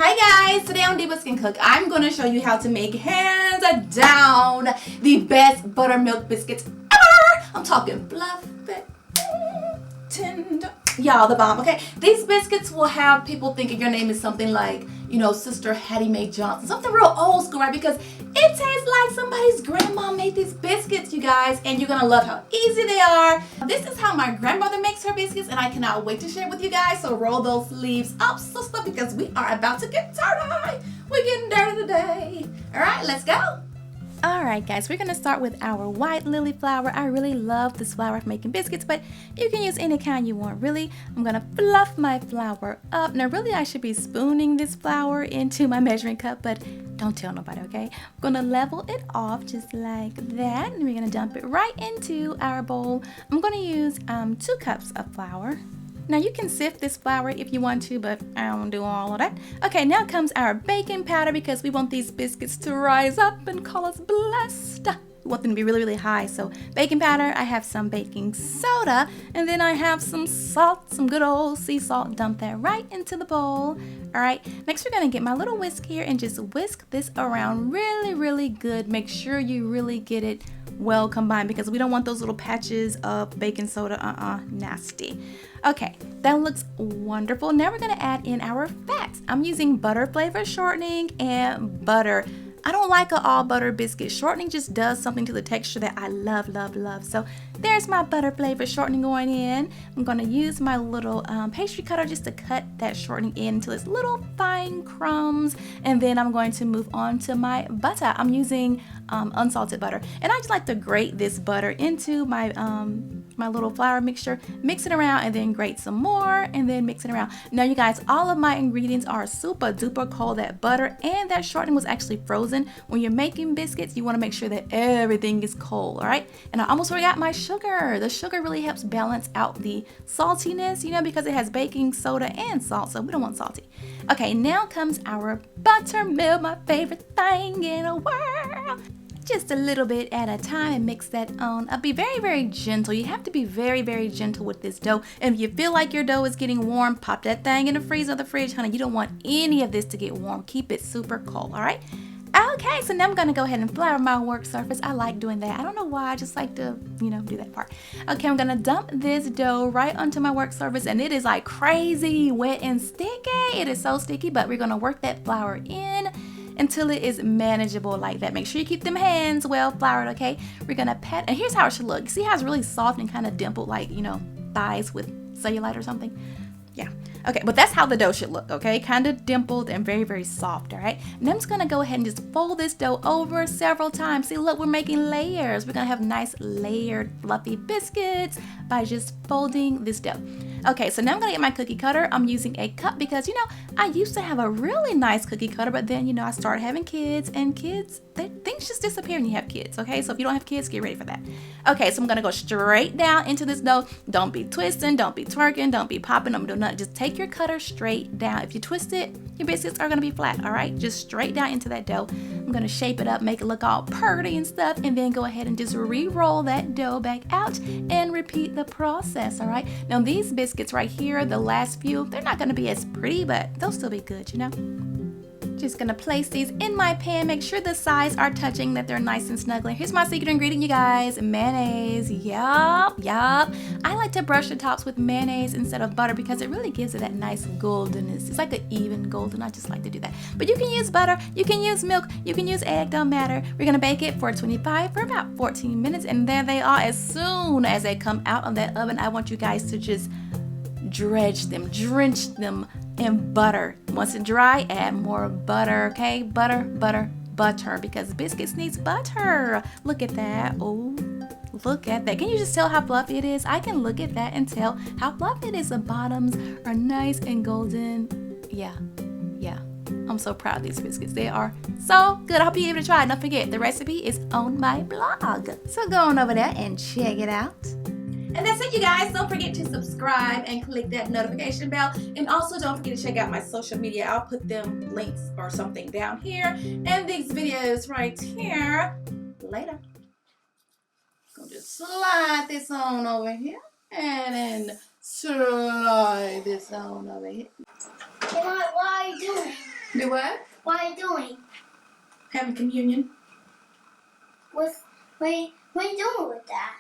Hi guys, today on Divas Can Cook, I'm going to show you how to make hands down the best buttermilk biscuits ever. I'm talking fluffy, tender, y'all the bomb, okay? These biscuits will have people thinking your name is something like, Sister Hattie Mae Johnson, something real old school, right? Because it tastes like somebody's grandma made these biscuits, you guys, and you're gonna love how easy they are. This is how my grandmother makes her biscuits, and I cannot wait to share it with you guys. So roll those sleeves up, sister, because we are about to get dirty. We're getting dirty today. All right, let's go. Alright guys, we're going to start with our white lily flour. I really love this flour for making biscuits, but you can use any kind you want, really. I'm going to fluff my flour up. Now really I should be spooning this flour into my measuring cup, but don't tell nobody, okay? I'm going to level it off just like that, and we're going to dump it right into our bowl. I'm going to use 2 cups of flour. Now you can sift this flour if you want to, but I don't do all of that. Okay, now comes our baking powder because we want these biscuits to rise up and call us blessed. We want them to be really, really high. So baking powder, I have some baking soda, and then I have some salt, some good old sea salt. Dump that right into the bowl. All right, next we're gonna get my little whisk here and just whisk this around really, really good. Make sure you really get it well combined because we don't want those little patches of baking soda, nasty. Okay, that looks wonderful. Now we're gonna add in our fats. I'm using butter flavor shortening and butter. I don't like an all butter biscuit. Shortening just does something to the texture that I love, love, love. So there's my butter flavor shortening going in. I'm gonna use my little pastry cutter just to cut that shortening in until it's little fine crumbs. And then I'm going to move on to my butter. I'm using unsalted butter. And I just like to grate this butter into my my little flour mixture, mix it around, and then grate some more, and then mix it around. Now you guys, all of my ingredients are super duper cold. That butter and that shortening was actually frozen. When you're making biscuits, you want to make sure that everything is cold, all right? And I almost forgot my sugar. The sugar really helps balance out the saltiness, because it has baking soda and salt, so we don't want salty. Okay, now comes our buttermilk, my favorite thing in the world. Just a little bit at a time and mix that on. Be very, very gentle. You have to be very, very gentle with this dough. And if you feel like your dough is getting warm, pop that thing in the freezer or the fridge, honey. You don't want any of this to get warm. Keep it super cold, all right? Okay, so now I'm gonna go ahead and flour my work surface. I like doing that. I don't know why, I just like to, do that part. Okay, I'm gonna dump this dough right onto my work surface, and it is like crazy wet and sticky. It is so sticky, but we're gonna work that flour in until it is manageable like that. Make sure you keep them hands well floured, okay? We're gonna pat, and here's how it should look. See how it's really soft and kind of dimpled like, thighs with cellulite or something? Yeah. Okay, but that's how the dough should look, okay? Kind of dimpled and very, very soft, all right? And I'm just gonna go ahead and just fold this dough over several times. See, look, we're making layers. We're gonna have nice layered fluffy biscuits by just folding this dough. Okay, so now I'm gonna get my cookie cutter. I'm using a cup because, I used to have a really nice cookie cutter, but then, I started having kids, and things just disappear when you have kids, okay? So if you don't have kids, get ready for that. Okay, so I'm gonna go straight down into this dough. Don't be twisting, don't be twerking, don't be popping, don't do nothing. Just take your cutter straight down. If you twist it, your biscuits are gonna be flat, all right? Just straight down into that dough. I'm gonna shape it up, make it look all pretty and stuff, and then go ahead and just re-roll that dough back out and repeat the process, all right? Now these biscuits right here, the last few, they're not gonna be as pretty, but they'll still be good, Just gonna place these in my pan. Make sure the sides are touching, that they're nice and snuggly. Here's my secret ingredient, you guys. Mayonnaise. Yup. I like to brush the tops with mayonnaise instead of butter because it really gives it that nice goldenness. It's like an even golden. I just like to do that. But you can use butter, you can use milk, you can use egg, don't matter. We're gonna bake it for about 14 minutes, and there they are. As soon as they come out of that oven, I want you guys to just drench them in butter. Once it's dry, add more butter, okay? Butter, because biscuits needs butter. Look at that. Oh, look at that. Can you just tell how fluffy it is? I can look at that and tell how fluffy it is. The bottoms are nice and golden. Yeah. I'm so proud of these biscuits. They are so good. I hope you're able to try it. Don't forget, the recipe is on my blog. So go on over there and check it out. And that's it, you guys. Don't forget to subscribe and click that notification bell. And also don't forget to check out my social media. I'll put them links or something down here. And these videos right here. Later. Gonna just slide this on over here. And then slide this on over here. What are you doing? Do what? What are you doing? Having communion. What are you doing with that?